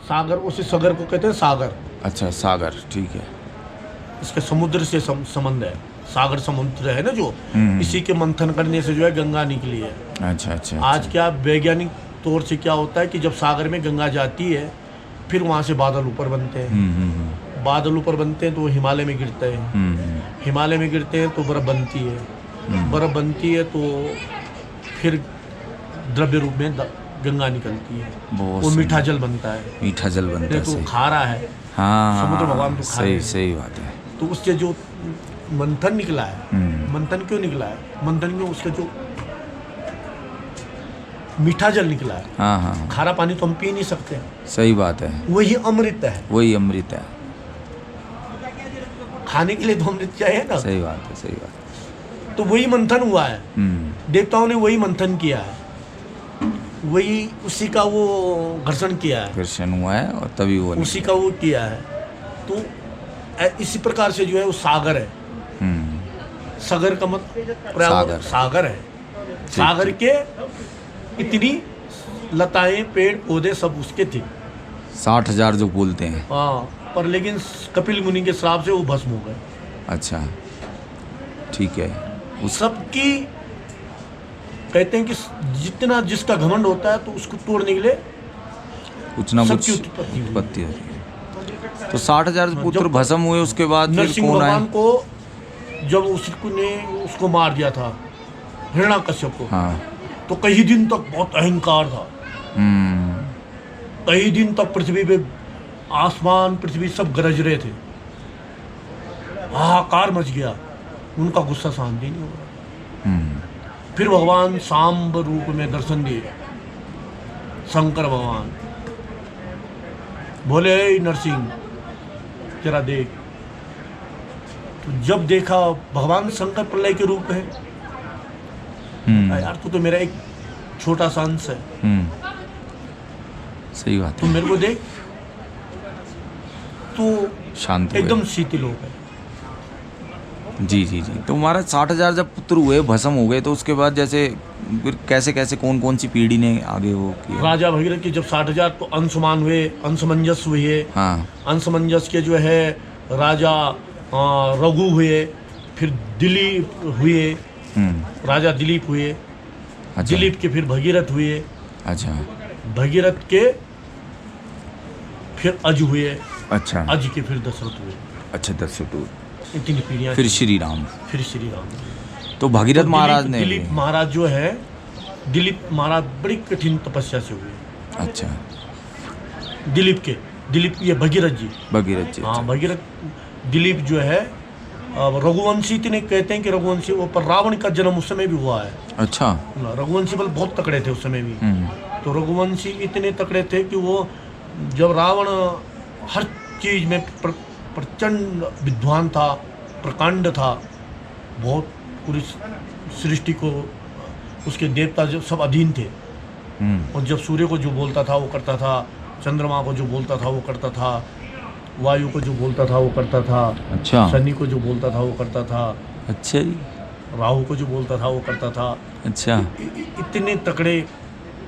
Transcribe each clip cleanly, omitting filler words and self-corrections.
सागर, उसी सागर को कहते हैं सागर। अच्छा सागर, ठीक है। इसके समुद्र से संबंध है, सागर समुद्र है ना जो, इसी के मंथन करने से जो है गंगा निकली है। अच्छा अच्छा। आज क्या वैज्ञानिक तौर से क्या होता है कि जब सागर में गंगा जाती है फिर वहाँ से बादल ऊपर बनते हैं। बादल ऊपर बनते हैं तो वो हिमालय में गिरते हैं। हिमालय में गिरते हैं तो बर्फ़ बनती है। बर्फ़ बनती है तो फिर द्रव्य रूप में गंगा निकलती है, वो मीठा जल बनता है। मीठा जल बनता है, तो खारा है। हाँ, समुद्र भगवान तो खारे हैं। सही बात है। तो उससे जो मंथन निकला है, मंथन क्यों निकला है, मंथन में उसका जो मीठा जल निकला है। हाँ हाँ, खारा पानी तो हम पी नहीं सकते। सही बात है। वही अमृत है, वही अमृत है। खाने के लिए तो अमृत चाहिए ना। सही बात है, सही बात है। तो वही मंथन हुआ है, देवताओं ने वही मंथन किया है, वही उसी का वो घर्षण किया है, घर्षण हुआ है और तभी वो उसी का वो किया है। तो इसी प्रकार से जो है वो सागर है। सागर का मतलब सागर है। सागर के इतनी लताएं पेड़ पौधे सब उसके थे, 60,000 जो बोलते हैं। हाँ, पर लेकिन कपिल मुनि के श्राप से वो भस्म हो गए। अच्छा, ठीक है। उस सबकी कहते हैं कि जितना जिसका घमंड होता है तो उसको तोड़ने के लिए कुछ ना कुछ उत्पत्ति होती है। तो 60,000 पुत्र भस्म हुए, उसके बाद फिर नरसिंह कौन आए? भगवान को जब उसको मार दिया था, हिरण्याकश्यप को, हाँ, तो कई दिन तक बहुत अहंकार था। कई दिन तक पृथ्वी पे आसमान पृथ्वी सब गरज रहे थे, हाहाकार मच गया, उनका गुस्सा शांत ही नहीं हुआ। फिर भगवान सांब रूप में दर्शन दिए, शंकर भगवान बोले नरसिंह जरा देख। तो जब देखा भगवान शंकर प्रलय के रूप है, यार तू तो मेरा एक छोटा सा अंश है, सही बात तू है। मेरे को देख। तो शांत एकदम शीतल हो गए। जी जी जी। तो महाराज 60,000 जब पुत्र हुए, भस्म हो गए, तो उसके बाद जैसे फिर कैसे कैसे कौन कौन सी पीढ़ी ने आगे वो किया? राजा भगीरथ के जब 60,000 तो अंशुमान हुए, अंशमंजस हुए। हाँ, अंशमंजस के जो है राजा रघु हुए, फिर दिलीप हुए, राजा दिलीप हुए। अच्छा। दिलीप के फिर भगीरथ हुए। अच्छा, भगीरथ के फिर अज हुए। अच्छा, अज के फिर दशरथ हुए। अच्छा, 10 इतनी पीढ़ियाँ। फिर श्री राम। फिर श्री राम। तो भगीरथ महाराज ने, दिलीप महाराज जो है, दिलीप महाराज बड़ी कठिन तपस्या से हुए। अच्छा, दिलीप ये भगीरथ जी। भगीरथ जी। हाँ, भगीरथ दिलीप जो है रघुवंशी इतने कहते हैं कि रघुवंशी, वो पर रावण का जन्म उस समय भी हुआ है। अच्छा, रघुवंशी बल बहुत तकड़े थे उस समय भी। तो रघुवंशी इतने तकड़े थे कि वो जब रावण हर चीज में प्रचंड विद्वान था, प्रकांड था, बहुत पूरी सृष्टि को उसके देवता जो सब अधीन थे। और जब सूर्य को जो बोलता था वो करता था, चंद्रमा को जो बोलता था वो करता था, वायु को जो बोलता था वो करता था। अच्छा, शनि को जो बोलता था वो करता था। अच्छा जी। राहु को जो बोलता था वो करता था। अच्छा, इतने तकड़े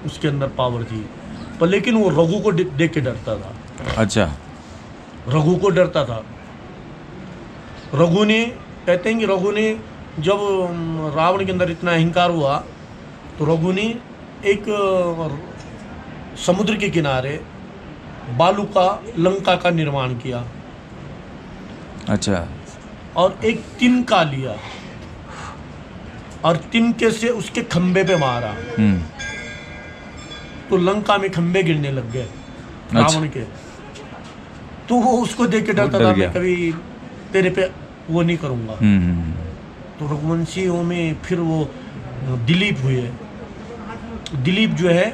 उसके अंदर पावर थी। पर लेकिन वो रघु को देख के डरता था। अच्छा, रघु को डरता था। रघु ने, कहते हैं कि रघु ने जब रावण के अंदर इतना अहंकार हुआ तो रघु ने एक समुद्र के किनारे बालू का लंका का निर्माण किया। अच्छा, और एक तिनका लिया और तिनके से उसके खंबे पे मारा। तो लंका में खंबे गिरने लग गए रावण के। तो वो उसको देख के डरता था, मैं कभी तेरे पे वो नहीं करूँगा। तो रघुवंशियों में फिर वो दिलीप हुए। दिलीप जो है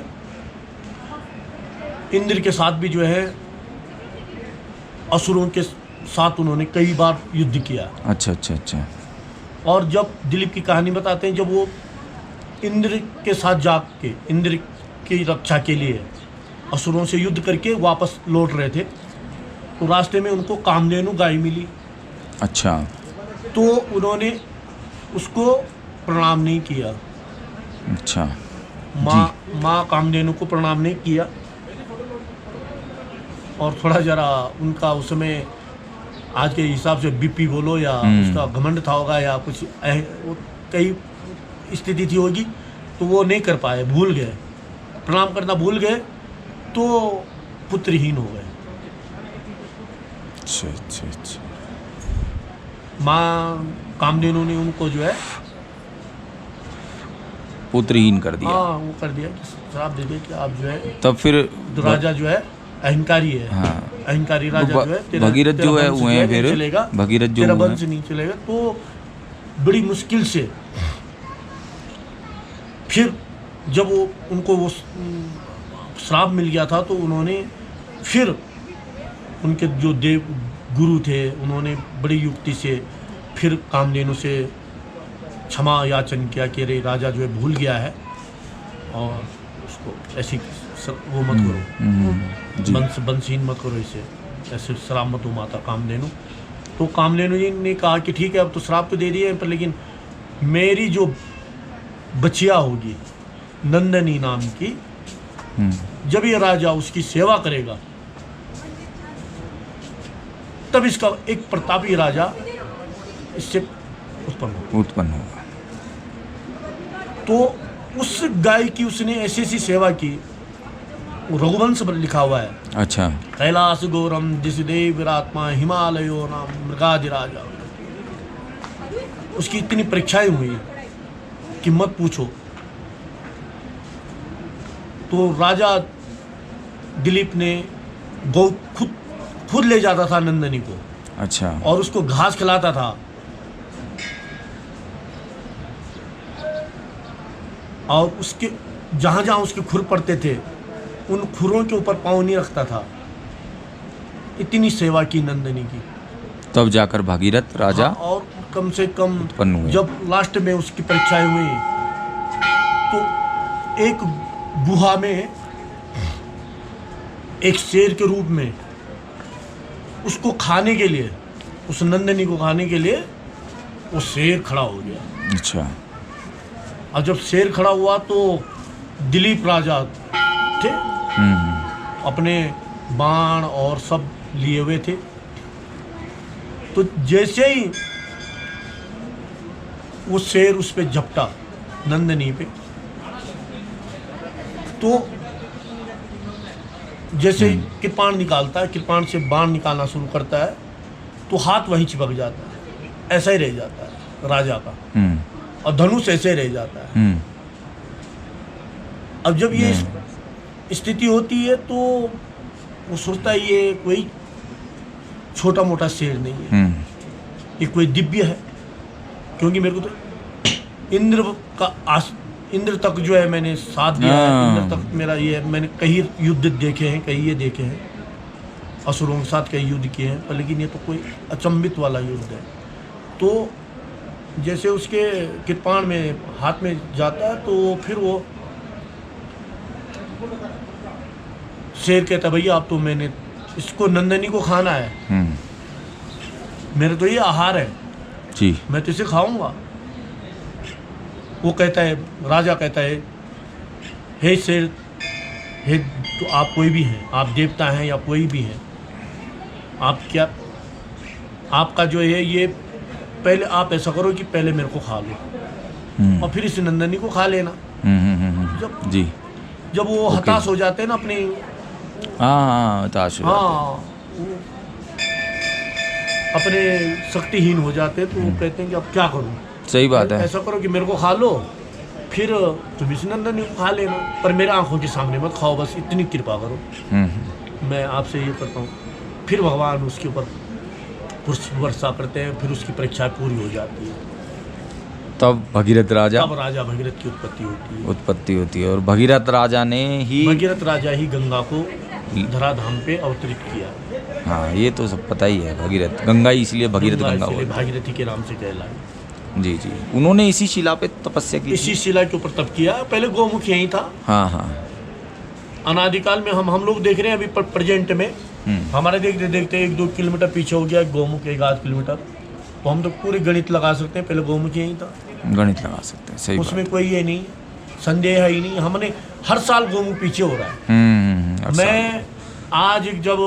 इंद्र के साथ भी जो है असुरों के साथ उन्होंने कई बार युद्ध किया। अच्छा अच्छा अच्छा। और जब दिलीप की कहानी बताते हैं, जब वो इंद्र के साथ जाग के इंद्र की रक्षा के लिए असुरों से युद्ध करके वापस लौट रहे थे, तो रास्ते में उनको कामधेनु गाय मिली। अच्छा, तो उन्होंने उसको प्रणाम नहीं किया। अच्छा, माँ कामधेनु को प्रणाम नहीं किया। और थोड़ा जरा उनका उसमें आज के हिसाब से बीपी बोलो या उसका घमंड था होगा या कुछ वो कई स्थिति थी होगी, तो वो नहीं कर पाए, भूल गए, प्रणाम करना भूल गए, तो पुत्रहीन हो गए। अच्छा अच्छा अच्छा। माँ कामधेनु ने उनको जो है पुत्रहीन कर दिया। हाँ वो कर दिया कि श्राप दे दिया कि आप जो है, तब फिर तो राजा जो है अहंकारी है। हाँ। अहंकारी राजा जो है भगीरथ जो है वंश हुए हैं, फिर चलेगा, भगीरथ जो तेरा हुए वंश नहीं चलेगा। तो बड़ी मुश्किल से फिर जब वो उनको वो श्राप मिल गया था, तो उन्होंने फिर उनके जो देव गुरु थे, उन्होंने बड़ी युक्ति से फिर कामधेनु से क्षमा याचन किया कि अरे राजा जो है भूल गया है और उसको ऐसी वो मत करो, बंसीन मत करो, इसे ऐसे श्राप मत हो माता कामधेनु। तो कामधेनु जी ने कहा कि ठीक है, अब तो श्राप तो दे दिए, पर लेकिन मेरी जो बचिया होगी नंदनी नाम की, जब ये राजा उसकी सेवा करेगा तब इसका एक प्रतापी राजा इससे उत्पन्न होगा। तो उस गाय की उसने ऐसी ऐसी सेवा की, रघुवंश लिखा हुआ है। अच्छा। कैलाश गौरम दिशदेव विरात्मा हिमालयो नाम मृगादि राजा। उसकी इतनी परीक्षाएं हुई कि मत पूछो। तो राजा दिलीप ने गौ खुद ले जाता था नंदनी को। अच्छा। और उसको घास खिलाता था, और उसके जहां जहां उसके खुर पड़ते थे उन खुरों के ऊपर पाँव नहीं रखता था। इतनी सेवा की नंदनी की। तब जाकर भागीरथ राजा हाँ, और कम से कम जब लास्ट में उसकी परीक्षाएं हुई, तो एक गुहा में एक शेर के रूप में उसको खाने के लिए, उस नंदनी को खाने के लिए वो शेर खड़ा हो गया। अच्छा। और जब शेर खड़ा हुआ तो दिलीप राजा थे, अपने बाण और सब लिए हुए थे। तो जैसे ही वो शेर उस पे झपटा नंदनी पे, तो जैसे कृपाण निकालता है, कृपाण से बाण निकालना शुरू करता है, तो हाथ वहीं चिपक जाता है, ऐसा ही रह जाता है राजा का, और धनुष ऐसे रह जाता है। अब जब ये स्थिति होती है तो वो सोचता है ये कोई छोटा मोटा शेर नहीं है, ये कोई दिव्य है, क्योंकि मेरे को तो इंद्र तक जो है मैंने साथ दिया है, इंद्र तक मेरा ये, मैंने कई युद्ध देखे हैं, कई ये देखे हैं, असुरों के साथ कई युद्ध किए हैं, पर लेकिन ये तो कोई अचंभित वाला युद्ध है। तो जैसे उसके कृपाण में हाथ में जाता है, तो फिर वो शेर कहता है भैया अब तो मैंने इसको नंदनी को खाना है, मेरे तो ये आहार है जी, मैं तो इसे खाऊंगा। वो कहता है, राजा कहता है, हे शेर, हे तो आप कोई भी हैं, आप देवता हैं या कोई भी हैं, आप क्या, आपका जो है ये, पहले आप ऐसा करो कि पहले मेरे को खा लो और फिर इस नंदनी को खा लेना। जब वो हताश हो जाते हैं ना अपने, हताश हो वो अपने शक्तिहीन हो जाते हैं, तो वो कहते हैं कि अब क्या करूं। सही बात है। ऐसा करो कि मेरे को खा लो, फिर तुम इस नंदनी को खा लेना, पर मेरे आंखों के सामने मत खाओ, बस इतनी कृपा करो, मैं आपसे ये करता हूँ। फिर भगवान उसके ऊपर वर्षा करते हैं, फिर उसकी परीक्षा पूरी हो जाती है। तब भगीरथ राजा, तब राजा भगीरथ की उत्पत्ति होती है। और भगीरथ राजा ने ही, भगीरथ राजा ही गंगा को धराधाम पे अवतरित किया। हाँ ये तो सब पता ही है, भगीरथ गंगा ही, इसलिए भगीरथ गंगा हुआ, भागीरथी के नाम से कहलाए। जी जी। उन्होंने इसी शिला पे तपस्या की, इसी शिला के ऊपर तप किया। पहले गौमुख यही था। हाँ। अनादिकाल में हम लोग देख रहे हैं अभी प्रेजेंट में, हमारे देखते देखते 1-2 किलोमीटर पीछे हो गया गौमुख, 1-8 किलोमीटर, तो हम तो पूरे गणित लगा सकते हैं, पहले गौमुख यही था, गणित लगा सकते हैं। सही, उसमें कोई ये नहीं संदेह ही नहीं। हमने हर साल गौमुख पीछे हो रहा है। मैं आज जब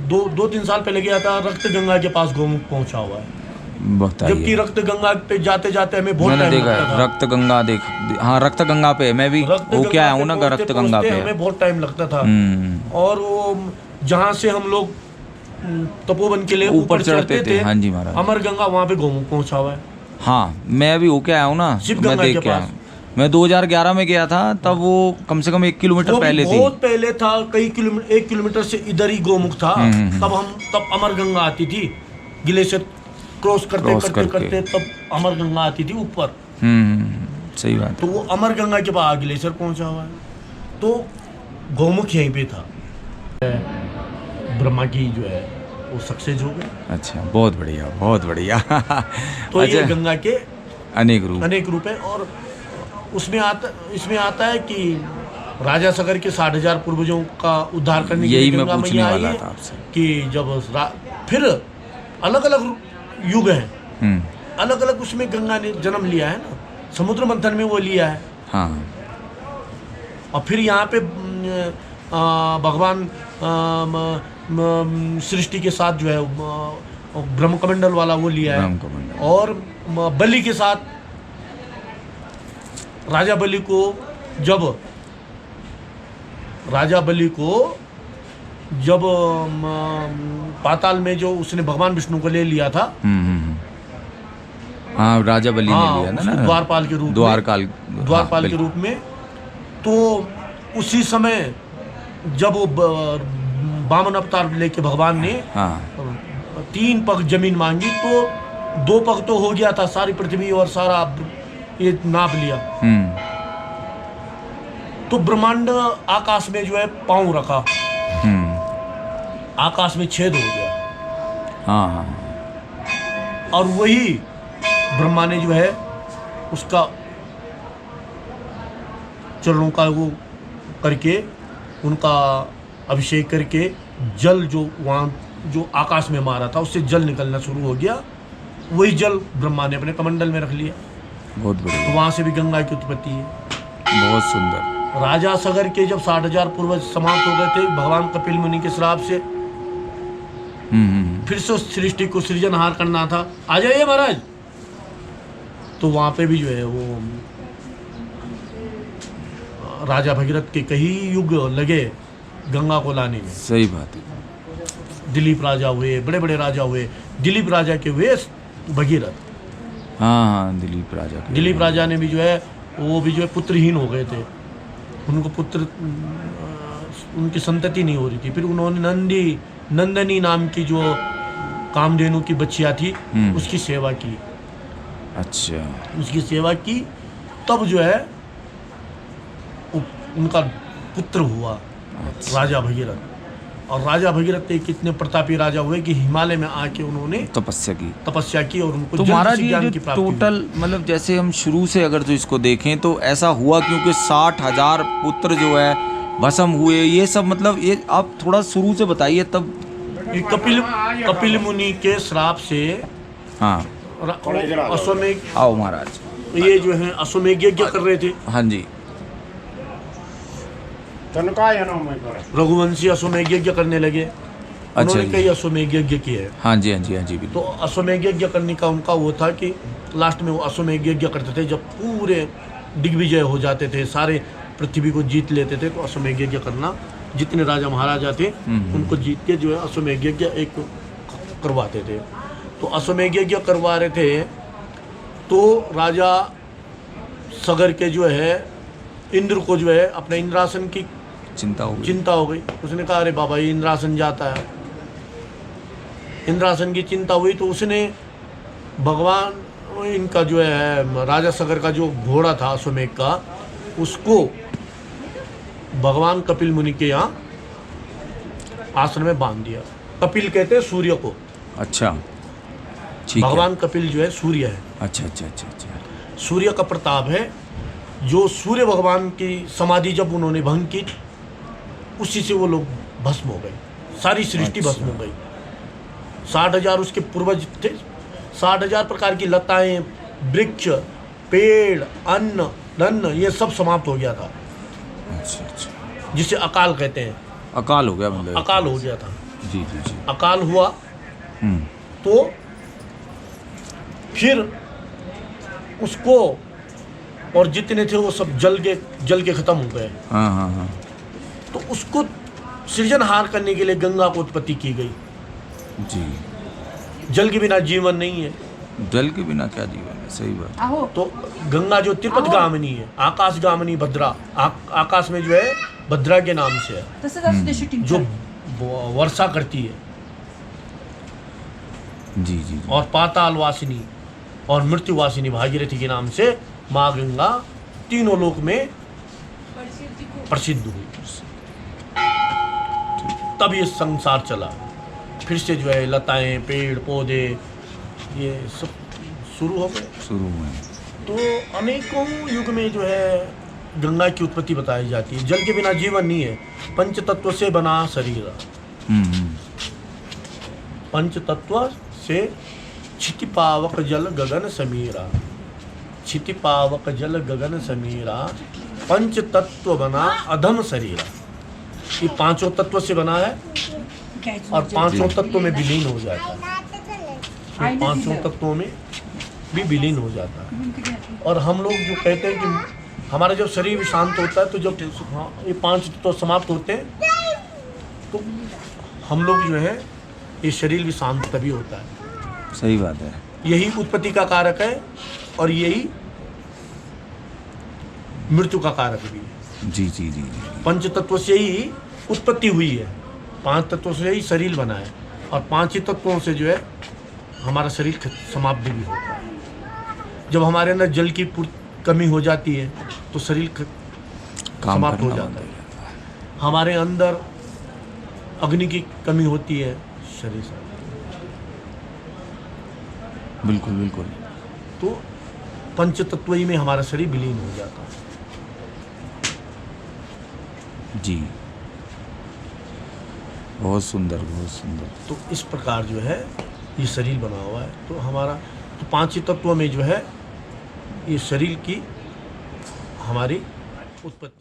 2-3 साल पहले गया था, रक्त गंगा के पास गौमुख पहुंचा हुआ है। बताइए। जबकि रक्त गंगा पे जाते जाते हमें बहुत मैंने टाइम देखा लगता है था। रक्त गंगा हाँ रक्त गंगा पे मैं भी हो क्या हूँ ना रक्त गंगा पे हमें बहुत टाइम लगता था। और वो जहाँ से हम लोग तपोवन के लिए ऊपर चढ़ते थे, हाँ जी महाराज, अमर गंगा वहाँ पे गौमुख पहुंचा हुआ है। हाँ मैं भी हो क्या आया हूँ ना, मैं देख के आया। मैं 2011 में गया था, तब वो कम से कम 1 किलोमीटर पहले थी। बहुत पहले था, कई किलोमीटर, 1 किलोमीटर से इधर ही गौमुख था। तब अमर गंगा आती थी, ग्लेशियर क्रॉस करते तब अमर गंगा आती थी ऊपर। सही बात। तो वो अमर गंगा के पास ग्लेशियर पहुंचा हुआ है, तो गौमुख यहीं पे था। ब्रह्मा की जो है वो सक्सेस हो गए। अच्छा, बहुत बढ़िया, बहुत बढ़िया। तो अच्छा, ये गंगा के अनेक रूप है। और इसमें आता है कि राजा सगर के 60,000 पूर्वजों का उद्धार करने के लिए गंगा मैया आई है। कि जब फिर अलग अलग युग हैं, अलग अलग उसमें गंगा ने जन्म लिया है ना, समुद्र मंथन में वो लिया है। हाँ। और फिर यहाँ पे भगवान सृष्टि के साथ जो है ब्रह्मकमंडल वाला वो लिया है। और बलि के साथ राजा बलि को जब पाताल में जो उसने भगवान विष्णु को ले लिया था। हाँ, राजा बलि ने लिया ना, द्वारपाल के रूप में। तो उसी समय जब वो बामन अवतार लेके भगवान ने 3 पग जमीन मांगी, तो 2 पग तो हो गया था, सारी पृथ्वी और सारा ये नाप लिया। तो ब्रह्मांड आकाश में जो है पांव रखा, आकाश में छेद हो गया। हाँ। और वही ब्रह्मा ने जो है उसका चरणों का वो करके, उनका अभिषेक करके, जल जो वहाँ जो आकाश में मारा था उससे जल निकलना शुरू हो गया। वही जल ब्रह्मा ने अपने कमंडल में रख लिया। बहुत बढ़िया। तो वहाँ से भी गंगा की उत्पत्ति है। बहुत सुंदर। राजा सगर के जब 60,000 पूर्वज समाप्त हो गए थे भगवान कपिल मुनि के श्राप से, फिर से उस सृष्टि को सृजनहार करना था। आ जाइए महाराज। तो वहाँ पे भी जो है वो राजा भगीरथ के कई युग लगे गंगा को लाने में। सही बात है। दिलीप राजा हुए, बड़े बड़े राजा हुए। दिलीप राजा के हुए भगीरथ। हाँ, दिलीप राजा ने भी जो है वो भी जो है पुत्रहीन हो गए थे। उनको पुत्र, उनकी संतति नहीं हो रही थी। फिर उन्होंने नंदनी नाम की जो कामधेनु की बच्चियाँ थी उसकी सेवा की। अच्छा। उसकी सेवा की, तब जो है उनका पुत्र हुआ। अच्छा। राजा भगीरथ। और राजा भगीरथ के कितने प्रतापी राजा हुए कि हिमालय में आके उन्होंने तपस्या की और उनको जल से ज्ञान की प्राप्ति हुई। टोटल मतलब जैसे हम शुरू से अगर तो इसको देखें तो ऐसा हुआ क्योंकि 60,000 पुत्र जो है भस्म हुए, ये सब मतलब ये आप थोड़ा शुरू से बताइए तब। ये कपिल मुनि के श्राप से, हाँ, अश्वमेघ, आओ महाराज, ये जो है अश्वमेघ यज्ञ कर रहे थे। हाँ जी। रघुवंशी अश्वमेघ यज्ञ करने लगे। उन्होंने कई अश्वमेघ यज्ञ किए। हाँ जी, हाँ जी, हाँ जी। तो अश्वमेघ यज्ञ करने का उनका वो था कि लास्ट में वो अश्वमेघ यज्ञ करते थे जब पूरे दिग्विजय हो जाते थे, सारे पृथ्वी को जीत लेते थे। तो अश्वमेघ यज्ञ करना, जितने राजा महाराजा थे उनको जीत के जो है अश्वमेघ यज्ञ एक करवाते थे। तो अश्वमेघ यज्ञ करवा रहे थे, तो राजा सगर के जो है इंद्र को जो है अपने इंद्रासन की चिंता हो गई। उसने कहा अरे बाबा ये इंद्रासन जाता है। इंद्रासन की चिंता हुई तो उसने भगवान इनका जो है राजा सगर का जो घोड़ा था अश्वमेघ का, उसको भगवान कपिल मुनि के यहाँ आश्रम में बांध दिया। कपिल कहते हैं सूर्य को। अच्छा, भगवान कपिल जो है सूर्य है। अच्छा अच्छा अच्छा अच्छा। सूर्य का प्रताप है। जो सूर्य भगवान की समाधि जब उन्होंने भंग की, उसी से वो लोग भस्म हो गए, सारी सृष्टि भस्म हो गई। 60,000 उसके पूर्वज थे। 60,000 प्रकार की लताएं, वृक्ष, पेड़, अन्न, धन, ये सब समाप्त हो गया था। अच्छा अच्छा। जिसे अकाल कहते हैं। अकाल हो गया मतलब। अकाल हो गया था। जी जी जी। अकाल हुआ हम्म, तो फिर उसको और जितने थे वो सब जल के खत्म हो गए। हाँ हाँ हाँ। तो उसको सृजनहार करने के लिए गंगा को उत्पत्ति की गई। जी। जल के बिना जीवन नहीं है। जल के बिना क्या जीवन है, सही बात। तो गंगा जो तिरुपति गामिनी है, आकाश गामिनी भद्रा, आकाश में जो है भद्रा के नाम से है, जो वर्षा करती है। जी जी जी। और पाताल वासिनी और मृत्यु वासिनी भागीरथी के नाम से माँ गंगा तीनों लोक में प्रसिद्ध हुई। तब ये संसार चला। फिर से जो है लताएं, पेड़ पौधे ये सब शुरू हो गए। शुरू में तो अनेकों युग में जो है गंगा की उत्पत्ति बताई जाती है। जल के बिना जीवन नहीं है। पंच तत्व से बना शरीर। पंच तत्व से क्षिति पावक जल गगन समीरा। क्षिति पावक जल गगन समीरा, पंच तत्व बना अधम शरीरा। ये पांचों तत्व से बना है और पांचों तत्वों में विलीन हो जाता है। ये पांचों तत्वों में भी विलीन हो जाता है। और हम लोग जो कहते हैं कि हमारा जब शरीर भी शांत होता है, तो जब ये पांच तत्व समाप्त होते हैं तो हम लोग जो है ये शरीर भी शांत तभी होता है। सही बात है। यही उत्पत्ति का कारक है और यही मृत्यु का कारक भी है। जी जी जी जी। पंच तत्व से ही उत्पत्ति हुई है, पांच तत्वों से ही शरीर बना है, और पांच ही तत्वों से जो है हमारा शरीर समाप्त भी होता है। जब हमारे अंदर जल की कमी हो जाती है तो शरीर समाप्त हो जाता है। हमारे अंदर अग्नि की कमी होती है, शरीर समाप्त। बिल्कुल बिल्कुल। तो पंच तत्वई में हमारा शरीर विलीन हो जाता है। जी, बहुत सुंदर बहुत सुंदर। तो इस प्रकार जो है ये शरीर बना हुआ है। तो हमारा तो पांच ही तत्वों में जो है ये शरीर की हमारी उत्पत्ति